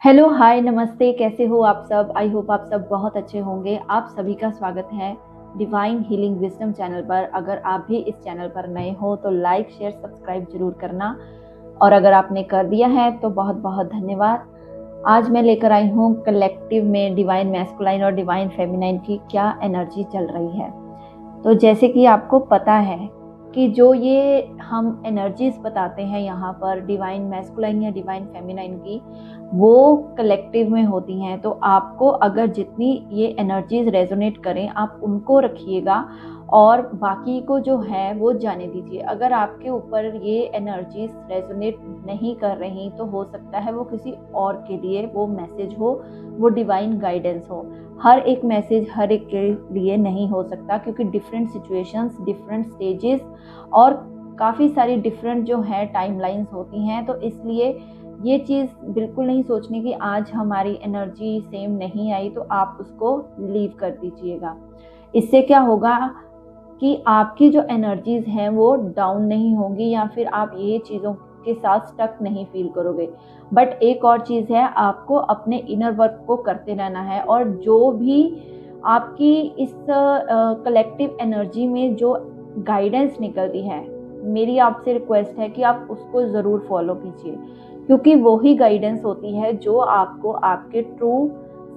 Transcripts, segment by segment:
Hello, हाय, नमस्ते, कैसे हो आप सब? आई होप आप सब बहुत अच्छे होंगे। आप सभी का स्वागत है डिवाइन हीलिंग विजडम चैनल पर। अगर आप भी इस चैनल पर नए हो तो लाइक, शेयर, सब्सक्राइब जरूर करना, और अगर आपने कर दिया है तो बहुत बहुत धन्यवाद। आज मैं लेकर आई हूँ कलेक्टिव में डिवाइन मैस्कुलाइन और डिवाइन फेमिनाइन की क्या एनर्जी चल रही है। तो जैसे कि आपको पता है कि जो ये हम एनर्जीज बताते हैं यहाँ पर डिवाइन मैस्कुलाइन या डिवाइन फेमिनाइन की, वो कलेक्टिव में होती हैं। तो आपको अगर जितनी ये एनर्जीज रेजोनेट करें आप उनको रखिएगा, और बाकी को जो है वो जाने दीजिए। अगर आपके ऊपर ये एनर्जीज रेजोनेट नहीं कर रही तो हो सकता है वो किसी और के लिए वो मैसेज हो, वो डिवाइन गाइडेंस हो। हर एक मैसेज हर एक के लिए नहीं हो सकता, क्योंकि डिफरेंट सिचुएशंस, डिफरेंट स्टेजेस और काफ़ी सारी डिफरेंट जो है टाइमलाइंस होती हैं। तो इसलिए ये चीज़ बिल्कुल नहीं सोचने की आज हमारी एनर्जी सेम नहीं आई तो आप उसको लीव कर दीजिएगा। इससे क्या होगा कि आपकी जो एनर्जीज हैं वो डाउन नहीं होंगी, या फिर आप ये चीज़ों के साथ स्टक नहीं फील करोगे। बट एक और चीज़ है, आपको अपने इनर वर्क को करते रहना है, और जो भी आपकी इस कलेक्टिव एनर्जी में जो गाइडेंस निकलती है, मेरी आपसे रिक्वेस्ट है कि आप उसको ज़रूर फॉलो कीजिए, क्योंकि वही गाइडेंस होती है जो आपको आपके ट्रू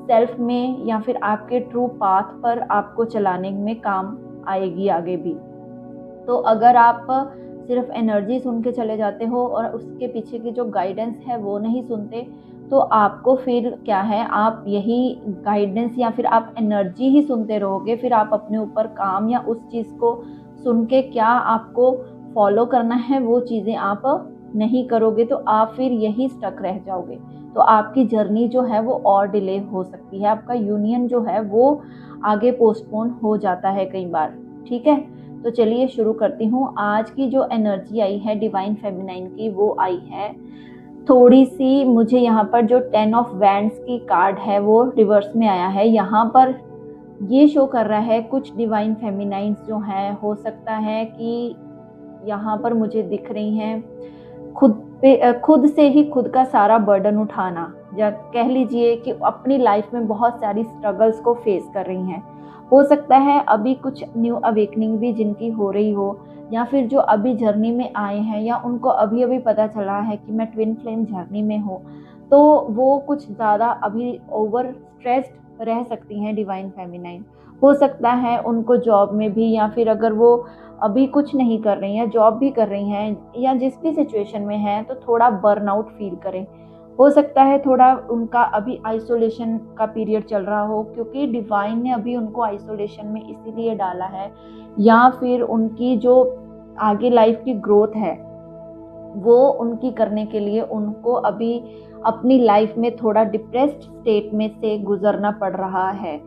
सेल्फ में या फिर आपके ट्रू पाथ पर आपको चलाने में काम आएगी आगे भी। तो अगर आप सिर्फ एनर्जी सुन के चले जाते हो और उसके पीछे की जो गाइडेंस है वो नहीं सुनते, तो आपको फिर क्या है, आप यही गाइडेंस या फिर आप एनर्जी ही सुनते रहोगे। फिर आप अपने ऊपर काम या उस चीज़ को सुन के क्या आपको फॉलो करना है वो चीज़ें आप नहीं करोगे, तो आप फिर यही स्टक रह जाओगे। तो आपकी जर्नी जो है वो और डिले हो सकती है, आपका यूनियन जो है वो आगे पोस्टपोन हो जाता है कई बार। ठीक है, तो चलिए शुरू करती हूँ। आज की जो एनर्जी आई है डिवाइन फेमिनाइन की, वो आई है थोड़ी सी, मुझे यहाँ पर जो 10 ऑफ वैंड्स की कार्ड है वो रिवर्स में आया है। यहाँ पर ये शो कर रहा है कुछ डिवाइन फेमिनाइंस जो हैं, हो सकता है कि यहाँ पर मुझे दिख रही हैं खुद से ही खुद का सारा बर्डन उठाना, या कह लीजिए कि अपनी लाइफ में बहुत सारी स्ट्रगल्स को फेस कर रही हैं। हो सकता है अभी कुछ न्यू अवेकनिंग भी जिनकी हो रही हो, या फिर जो अभी जर्नी में आए हैं, या उनको अभी अभी पता चला है कि मैं ट्विन फ्लेम जर्नी में हूँ, तो वो कुछ ज़्यादा अभी ओवर स्ट्रेस्ड रह सकती हैं डिवाइन फेमिनाइन। हो सकता है उनको जॉब में भी, या फिर अगर वो अभी कुछ नहीं कर रही हैं, जॉब भी कर रही हैं, या जिस भी सिचुएशन में हैं, तो थोड़ा बर्नआउट फील करें। हो सकता है थोड़ा उनका अभी आइसोलेशन का पीरियड चल रहा हो, क्योंकि डिवाइन ने अभी उनको आइसोलेशन में इसीलिए डाला है, या फिर उनकी जो आगे लाइफ की ग्रोथ है वो उनकी करने के लिए उनको अभी अपनी लाइफ में थोड़ा डिप्रेस्ड स्टेट में से गुजरना पड़ रहा है।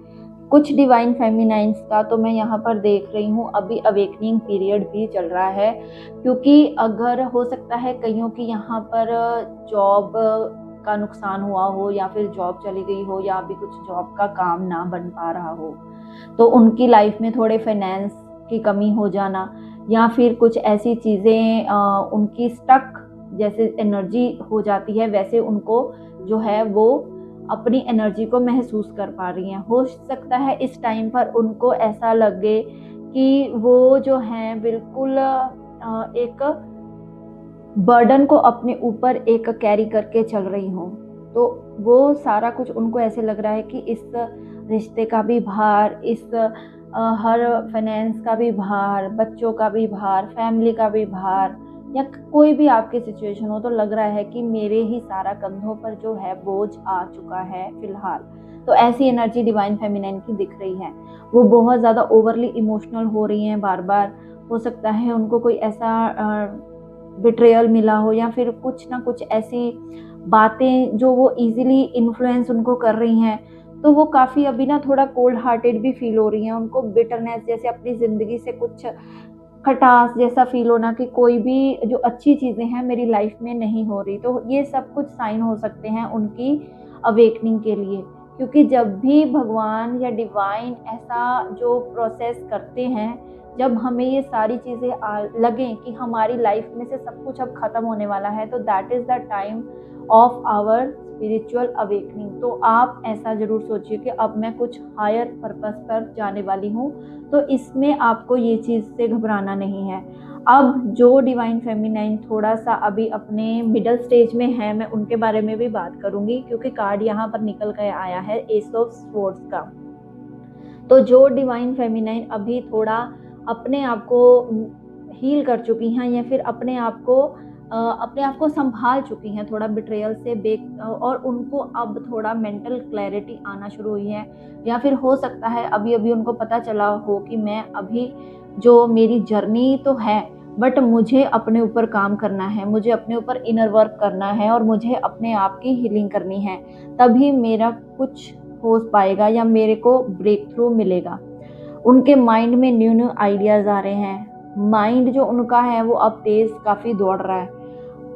कुछ डिवाइन फेमिनाइंस का तो मैं यहाँ पर देख रही हूँ अभी अवेकनिंग पीरियड भी चल रहा है, क्योंकि अगर हो सकता है कईयों की यहाँ पर जॉब का नुकसान हुआ हो, या फिर जॉब चली गई हो, या अभी कुछ जॉब का काम ना बन पा रहा हो, तो उनकी लाइफ में थोड़े फाइनेंस की कमी हो जाना, या फिर कुछ ऐसी चीज़ें उनकी स्टक जैसे एनर्जी हो जाती है, वैसे उनको जो है वो अपनी एनर्जी को महसूस कर पा रही हैं। हो सकता है इस टाइम पर उनको ऐसा लगे कि वो जो हैं बिल्कुल एक बर्डन को अपने ऊपर एक कैरी करके चल रही हूँ। तो वो सारा कुछ उनको ऐसे लग रहा है कि इस रिश्ते का भी भार, इस हर फाइनेंस का भी भार, बच्चों का भी भार, फैमिली का भी भार, या कोई भी आपकी सिचुएशन हो, तो लग रहा है कि मेरे ही सारा कंधों पर जो है बोझ आ चुका है फिलहाल। तो ऐसी एनर्जी डिवाइन फेमिनाइन की दिख रही है। वो बहुत ज़्यादा ओवरली इमोशनल हो रही हैं बार बार। हो सकता है उनको कोई ऐसा बिट्रेयल मिला हो, या फिर कुछ ना कुछ ऐसी बातें जो वो इजीली इन्फ्लुएंस उनको कर रही हैं, तो वो काफ़ी अभी ना थोड़ा कोल्ड हार्टेड भी फील हो रही हैं। उनको बिटरनेस जैसे अपनी ज़िंदगी से कुछ खटास जैसा फील होना कि कोई भी जो अच्छी चीज़ें हैं मेरी लाइफ में नहीं हो रही। तो ये सब कुछ साइन हो सकते हैं उनकी अवेकनिंग के लिए, क्योंकि जब भी भगवान या डिवाइन ऐसा जो प्रोसेस करते हैं, जब हमें ये सारी चीज़ें लगें कि हमारी लाइफ में से सब कुछ अब ख़त्म होने वाला है, तो that is the time of our spiritual awakening, तो आप ऐसा ज़रूर सोचिए कि अब मैं कुछ हायर पर्पस पर जाने वाली हूँ। तो इसमें आपको ये चीज़ से घबराना नहीं है। अब जो डिवाइन फेमिनाइन थोड़ा सा अभी अपने मिडल स्टेज में है, मैं उनके बारे में भी बात करूँगी, क्योंकि कार्ड यहाँ पर निकल कर आया है एस ऑफ स्वॉर्ड्स का। तो जो डिवाइन फेमिनाइन अभी थोड़ा अपने आप को हील कर चुकी हैं, या फिर अपने आप को संभाल चुकी हैं थोड़ा बिट्रेयल से और उनको अब थोड़ा मेंटल क्लैरिटी आना शुरू हुई है, या फिर हो सकता है अभी अभी उनको पता चला हो कि मैं अभी जो मेरी जर्नी तो है, बट मुझे अपने ऊपर काम करना है, मुझे अपने ऊपर इनर वर्क करना है और मुझे अपने आप की हीलिंग करनी है, तभी मेरा कुछ हो पाएगा या मेरे को ब्रेक थ्रू मिलेगा। उनके माइंड में न्यू न्यू आइडियाज़ आ रहे हैं। माइंड जो उनका है वो अब तेज़ काफ़ी दौड़ रहा है,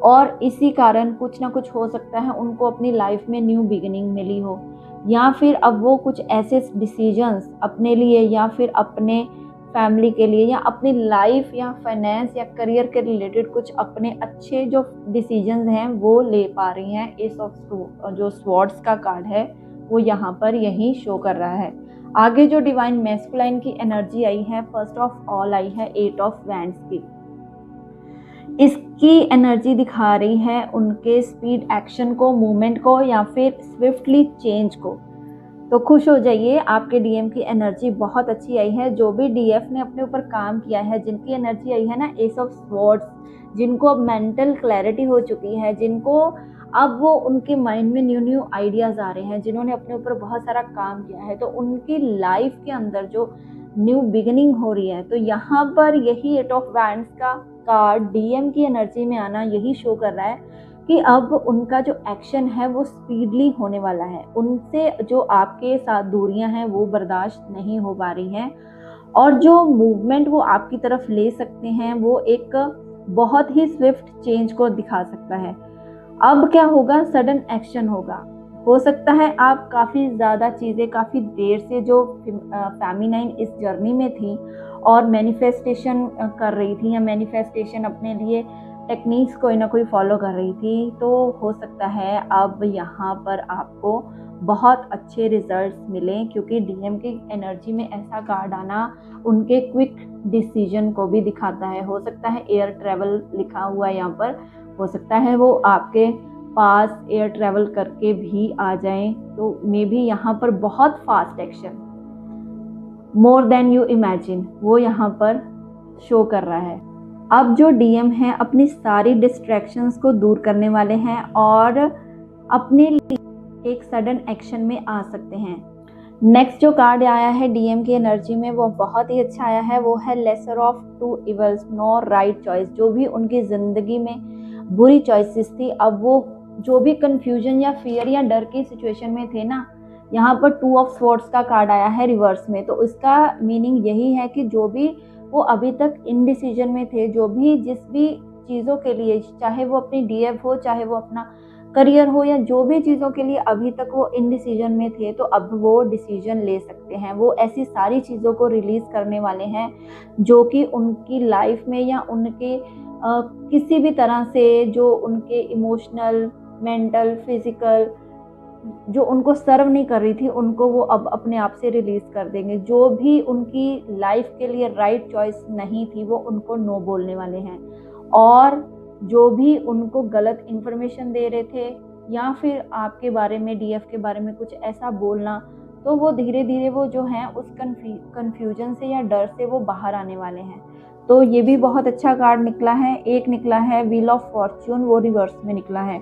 और इसी कारण कुछ ना कुछ हो सकता है उनको अपनी लाइफ में न्यू बिगिनिंग मिली हो, या फिर अब वो कुछ ऐसे डिसीजंस अपने लिए या फिर अपने फैमिली के लिए या अपनी लाइफ या फाइनेंस या करियर के रिलेटेड कुछ अपने अच्छे जो डिसीजंस हैं वो ले पा रही हैं। एस ऑफ जो स्वॉर्ड्स का कार्ड है वो यहाँ पर यही शो कर रहा है। आगे जो डिवाइन मैस्कुलाइन की एनर्जी आई है, फर्स्ट ऑफ ऑल आई है 8 ऑफ वैंड्स की। इसकी एनर्जी दिखा रही है उनके स्पीड एक्शन को, मूवमेंट को, या फिर स्विफ्टली चेंज को। तो खुश हो जाइए, आपके डीएम की एनर्जी बहुत अच्छी आई है। जो भी डीएफ ने अपने ऊपर काम किया है, जिनकी एनर्जी आई है ना एस ऑफ स्वॉर्ड्स, जिनको अब मेंटल क्लैरिटी हो चुकी है, जिनको अब वो उनके माइंड में न्यू न्यू आइडियाज़ आ रहे हैं, जिन्होंने अपने ऊपर बहुत सारा काम किया है, तो उनकी लाइफ के अंदर जो न्यू बिगिनिंग हो रही है, तो यहाँ पर यही 8 ऑफ वैंड्स का कार्ड डीएम की एनर्जी में आना यही शो कर रहा है कि अब उनका जो एक्शन है वो स्पीडली होने वाला है। उनसे जो आपके साथ दूरियां हैं वो बर्दाश्त नहीं हो पा रही हैं, और जो मूवमेंट वो आपकी तरफ ले सकते हैं वो एक बहुत ही स्विफ्ट चेंज को दिखा सकता है। अब क्या होगा, सडन एक्शन होगा। हो सकता है आप काफ़ी ज़्यादा चीज़ें काफ़ी देर से जो फेमिनाइन इस जर्नी में थी और मैनिफेस्टेशन कर रही थी, या मैनिफेस्टेशन अपने लिए टेक्निक्स कोई ना कोई फॉलो कर रही थी, तो हो सकता है अब यहाँ पर आपको बहुत अच्छे रिजल्ट्स मिलें, क्योंकि डीएम की एनर्जी में ऐसा कार्ड आना उनके क्विक डिसीजन को भी दिखाता है। हो सकता है एयर ट्रैवल लिखा हुआ है यहाँ पर, हो सकता है वो आपके पास एयर ट्रैवल करके भी आ जाएं, तो मे बी यहाँ पर बहुत fast action, more than you imagine, वो यहाँ पर शो कर रहा है। अब जो डीएम है अपनी सारी डिस्ट्रैक्शंस को दूर करने वाले हैं और अपने लिए एक सडन एक्शन में आ सकते हैं। नेक्स्ट जो कार्ड आया है डीएम की एनर्जी में वो बहुत ही अच्छा आया है, वो है lesser of two evils, no right choice. जो भी उनकी ज़िंदगी में बुरी चॉइसेस थी, अब वो जो भी कंफ्यूजन या फियर या डर की सिचुएशन में थे ना, यहाँ पर 2 ऑफ स्वॉर्ड्स का कार्ड आया है रिवर्स में। तो इसका मीनिंग यही है कि जो भी वो अभी तक इनडिसीजन में थे, जो भी जिस भी चीज़ों के लिए, चाहे वो अपनी डीएफ हो, चाहे वो अपना करियर हो, या जो भी चीज़ों के लिए अभी तक वो इनडिसीजन में थे, तो अब वो डिसीजन ले सकते हैं। वो ऐसी सारी चीज़ों को रिलीज़ करने वाले हैं जो कि उनकी लाइफ में या उनके किसी भी तरह से जो उनके इमोशनल, मेंटल, फिजिकल जो उनको सर्व नहीं कर रही थी, उनको वो अब अपने आप से रिलीज़ कर देंगे। जो भी उनकी लाइफ के लिए राइट चॉइस नहीं थी, वो उनको नो बोलने वाले हैं। और जो भी उनको गलत इन्फॉर्मेशन दे रहे थे या फिर आपके बारे में, डीएफ के बारे में कुछ ऐसा बोलना, तो वो धीरे धीरे वो जो है उस कन्फ्यूजन से या डर से वो बाहर आने वाले हैं। तो ये भी बहुत अच्छा कार्ड निकला है। एक निकला है व्हील ऑफ फॉर्च्यून, वो रिवर्स में निकला है।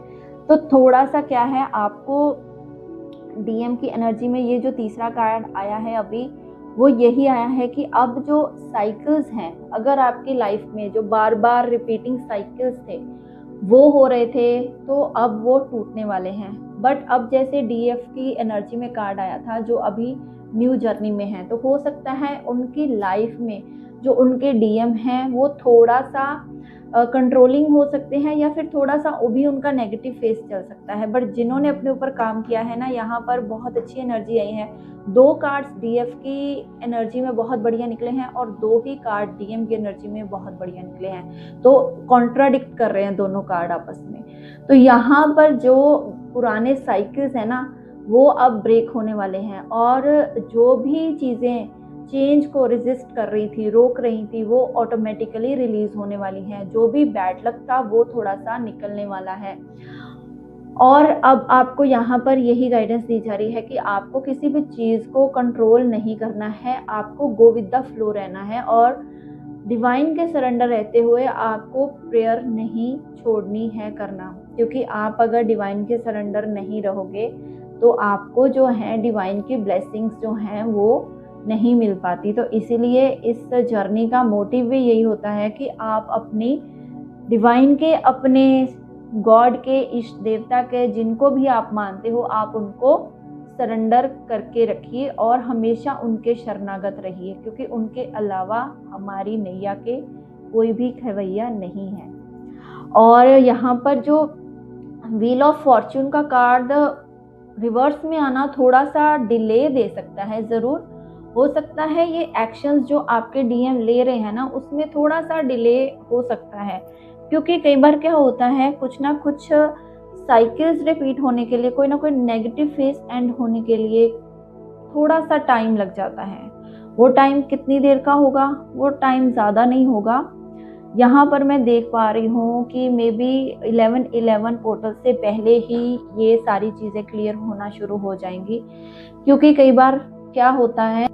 तो थोड़ा सा क्या है, आपको डीएम की एनर्जी में ये जो तीसरा कार्ड आया है अभी, वो यही आया है कि अब जो साइकिल्स हैं, अगर आपकी लाइफ में जो बार बार रिपीटिंग साइकिल्स थे वो हो रहे थे, तो अब वो टूटने वाले हैं। बट अब जैसे डीएफ की एनर्जी में कार्ड आया था जो अभी न्यू जर्नी में है, तो हो सकता है उनकी लाइफ में जो उनके डीएम हैं वो थोड़ा सा कंट्रोलिंग हो सकते हैं, या फिर थोड़ा सा वो भी उनका नेगेटिव फेस चल सकता है। बट जिन्होंने अपने ऊपर काम किया है ना, यहाँ पर बहुत अच्छी एनर्जी आई है। 2 कार्ड्स डीएफ की एनर्जी में बहुत बढ़िया निकले हैं और 2 ही कार्ड डीएम की एनर्जी में बहुत बढ़िया निकले हैं, तो कॉन्ट्राडिक्ट कर रहे हैं दोनों कार्ड आपस में। तो यहाँ पर जो पुराने साइकिल्स है ना, वो अब ब्रेक होने वाले हैं, और जो भी चीज़ें चेंज को रेजिस्ट कर रही थी, रोक रही थी, वो ऑटोमेटिकली रिलीज होने वाली हैं। जो भी बैड लक था वो थोड़ा सा निकलने वाला है। और अब आपको यहाँ पर यही गाइडेंस दी जा रही है कि आपको किसी भी चीज़ को कंट्रोल नहीं करना है, आपको गो विद द फ्लो रहना है, और डिवाइन के सरेंडर रहते हुए आपको प्रेयर नहीं छोड़नी है करना। क्योंकि आप अगर डिवाइन के सरेंडर नहीं रहोगे तो आपको जो है डिवाइन की ब्लेसिंग्स जो हैं वो नहीं मिल पाती। तो इसीलिए इस जर्नी का मोटिव भी यही होता है कि आप अपनी डिवाइन के, अपने गॉड के, इष्ट देवता के, जिनको भी आप मानते हो, आप उनको सरेंडर करके रखिए और हमेशा उनके शरणागत रहिए, क्योंकि उनके अलावा हमारी नैया के कोई भी खवैया नहीं है। और यहाँ पर जो व्हील ऑफ फॉर्च्यून का कार्ड रिवर्स में आना थोड़ा सा डिले दे सकता है। ज़रूर हो सकता है ये एक्शंस जो आपके डीएम ले रहे हैं ना, उसमें थोड़ा सा डिले हो सकता है, क्योंकि कई बार क्या होता है, कुछ ना कुछ साइकिल्स रिपीट होने के लिए, कोई ना कोई नेगेटिव फेस एंड होने के लिए थोड़ा सा टाइम लग जाता है। वो टाइम कितनी देर का होगा? वो टाइम ज़्यादा नहीं होगा। यहाँ पर मैं देख पा रही हूँ कि मे बी 11/11 पोर्टल से पहले ही ये सारी चीज़ें क्लियर होना शुरू हो जाएंगी, क्योंकि कई बार क्या होता है,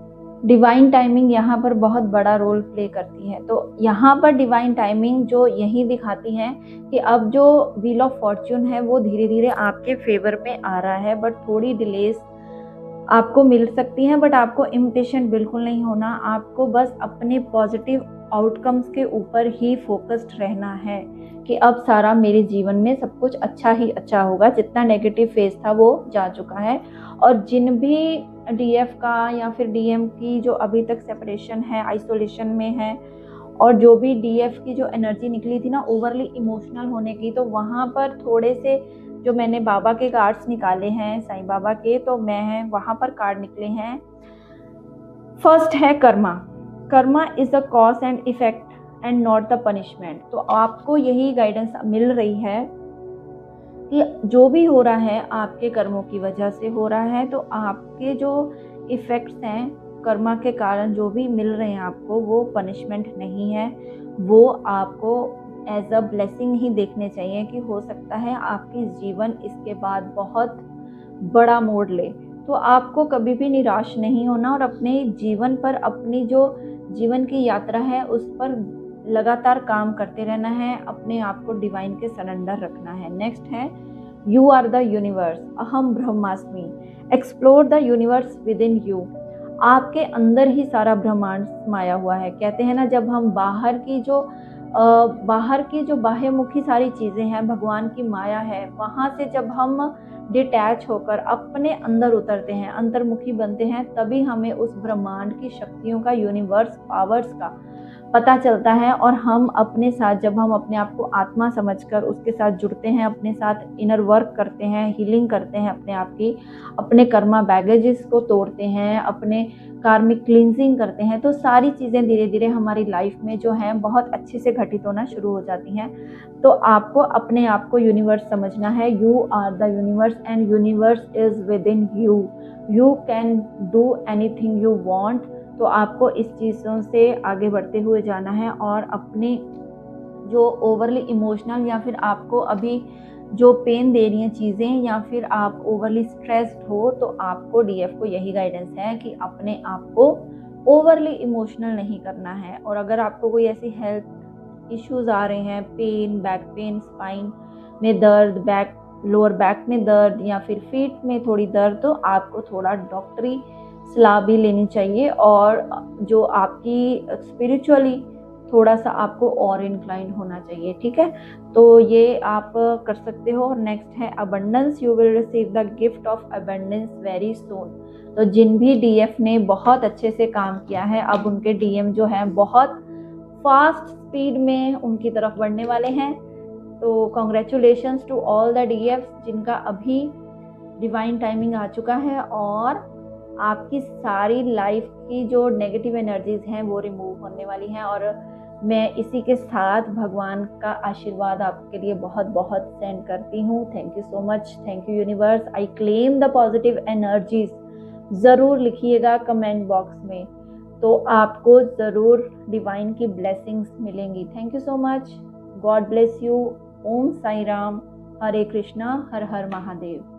डिवाइन टाइमिंग यहाँ पर बहुत बड़ा रोल प्ले करती है। तो यहाँ पर डिवाइन टाइमिंग जो यही दिखाती है कि अब जो व्हील ऑफ फॉर्च्यून है वो धीरे धीरे आपके फेवर में आ रहा है, बट थोड़ी डिलेस आपको मिल सकती हैं। बट आपको इम्पेशेंट बिल्कुल नहीं होना, आपको बस अपने पॉजिटिव आउटकम्स के ऊपर ही फोकस्ड रहना है कि अब सारा मेरे जीवन में सब कुछ अच्छा ही अच्छा होगा। जितना नेगेटिव फेज था वो जा चुका है, और जिन भी डीएफ का या फिर डीएम की जो अभी तक सेपरेशन है, आइसोलेशन में है, और जो भी डीएफ की जो एनर्जी निकली थी ना ओवरली इमोशनल होने की, तो वहाँ पर थोड़े से जो मैंने बाबा के कार्ड्स निकाले हैं, साईं बाबा के, तो मैं वहाँ पर कार्ड निकले हैं। फर्स्ट है Karma. Karma is a cause and effect and not the punishment. तो आपको यही गाइडेंस मिल रही है कि जो भी हो रहा है आपके कर्मों की वजह से हो रहा है, तो आपके जो इफ़ेक्ट्स हैं कर्मा के कारण जो भी मिल रहे हैं आपको, वो पनिशमेंट नहीं है, वो आपको एज अ ब्लेसिंग ही देखने चाहिए कि हो सकता है आपकी जीवन इसके बाद बहुत बड़ा मोड़ ले। तो आपको कभी भी निराश नहीं होना और अपने जीवन पर, अपनी जो जीवन की यात्रा है उस पर लगातार काम करते रहना है, अपने आप को डिवाइन के सरेंडर रखना है। नेक्स्ट है यू आर द यूनिवर्स, अहम ब्रह्मास्मि। Explore the universe with in you. आपके अंदर ही सारा ब्रह्मांड समाया हुआ है। कहते हैं ना, जब हम बाहर की जो बाह्यमुखी सारी चीज़ें हैं, भगवान की माया है, वहाँ से जब हम डिटैच होकर अपने अंदर उतरते हैं, अंतर्मुखी बनते हैं, तभी हमें उस ब्रह्मांड की शक्तियों का, यूनिवर्स पावर्स का पता चलता है। और हम अपने साथ, जब हम अपने आप को आत्मा समझकर उसके साथ जुड़ते हैं, अपने साथ इनर वर्क करते हैं, हीलिंग करते हैं अपने आप की, अपने कर्मा बैगेजेस को तोड़ते हैं, अपने कार्मिक क्लींजिंग करते हैं, तो सारी चीज़ें धीरे धीरे हमारी लाइफ में जो हैं बहुत अच्छे से घटित होना शुरू हो जाती हैं। तो आपको अपने आप को यूनिवर्स समझना है। You are the universe and universe is within you. You can do anything you want. तो आपको इस चीज़ों से आगे बढ़ते हुए जाना है, और अपने जो ओवरली इमोशनल या फिर आपको अभी जो पेन दे रही हैं चीज़ें, या फिर आप ओवरली स्ट्रेस्ड हो, तो आपको डीएफ को यही गाइडेंस है कि अपने आप को ओवरली इमोशनल नहीं करना है। और अगर आपको कोई ऐसी हेल्थ इश्यूज़ आ रहे हैं, पेन, बैक पेन, स्पाइन में दर्द, लोअर बैक में दर्द, या फिर फीट में थोड़ी दर्द, तो आपको थोड़ा डॉक्टरी सलाह भी लेनी चाहिए, और जो आपकी स्पिरिचुअली थोड़ा सा आपको और इंक्लाइन होना चाहिए। ठीक है, तो ये आप कर सकते हो। नेक्स्ट है abundance. You will receive the gift of abundance very soon. तो जिन भी डीएफ ने बहुत अच्छे से काम किया है, अब उनके डीएम जो है बहुत फास्ट स्पीड में उनकी तरफ बढ़ने वाले हैं। तो congratulations to all the DFs जिनका अभी डिवाइन टाइमिंग आ चुका है और आपकी सारी लाइफ की जो नेगेटिव एनर्जीज हैं वो रिमूव होने वाली हैं। और मैं इसी के साथ भगवान का आशीर्वाद आपके लिए बहुत बहुत सेंड करती हूँ। Thank you so much, thank you universe. I claim the positive energies. ज़रूर लिखिएगा कमेंट बॉक्स में, तो आपको ज़रूर डिवाइन की ब्लेसिंग्स मिलेंगी। Thank you so much, God bless you. Om Sai Ram, Hare Krishna, Har Har Mahadev.